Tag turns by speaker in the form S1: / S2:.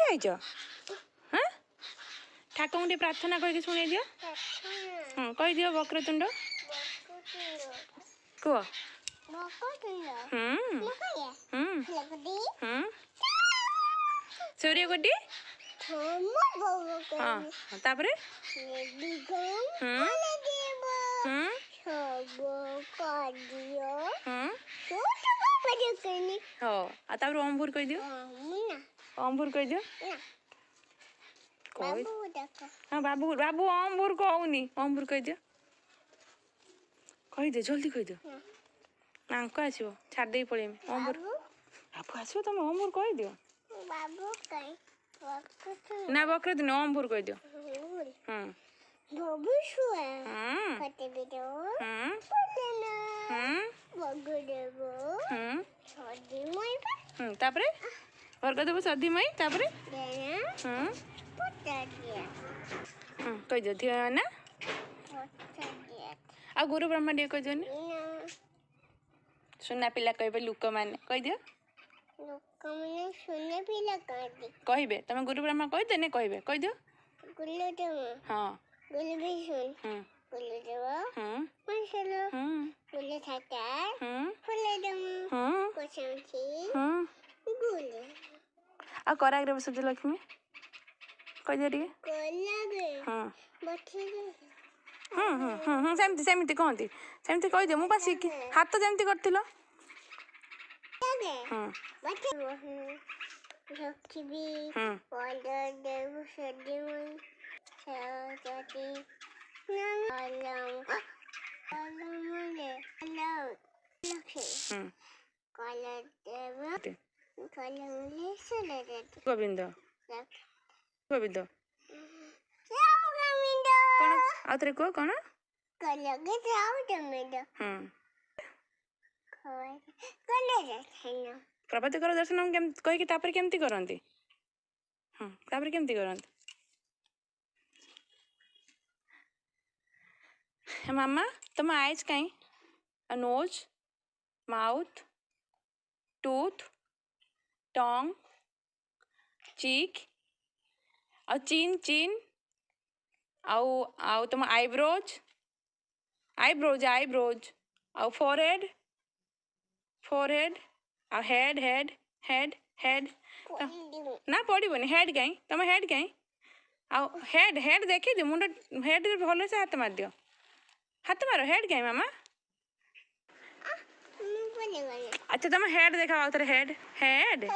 S1: ଠିଆ हाँ ठाकुर टे प्रार्थना करके शुणे दियो कही दियो वक्रतुंड कह सूर्यकोटि हाँ तापरे ओम भूर कह दियो ओम भूर कह दियो हाँ बाबू बाबू ओम भूर कहूनी ओम भूर कह दियो कहीदे जल्दी कहीदियो आंक आसो छाड़ी पड़े ओम भूर बाबू आसो तुम ओम भूर कहीदियो ना वक्रतुंड ओम भूर कह दियो तापरे वर्गदेव सधीमयी तापरे कह दियो धियो ना आ गुरु ब्रह्मा टे कह दियो सुना पिला कहे लुक मैंने कह दियो कहबे तुम गुरु ब्रह्मा कहदे ने कहबे कह दियो हाँ आ कराग्रह सूर्य लक्ष्मी कह दियो सेमती सेमती कहती सेमती कह दियो मुझे शिखी हाथ जमती कर गोविंद गोविंद कौन आउे कह कौन प्रभात कर दर्शन कहीकि केमती करती केमती करती मामा तुम आईज कहीं नोज माउथ टूथ टंग चीक आ चिन चिन आउ आउ तुम आईब्रोज आईब्रोज आईब्रोज आउ फोरहेड फोरहेड आ हेड हेड हेड हेड ना पड़ोनी हेड कहीं तुम हेड कहीं आउ हेड हेड देखी दियो मुंड हेड भल से हाथ मार दियो हाथ मारो हेड कहीं मामा अच्छा तुम हेड देखा हेड हेड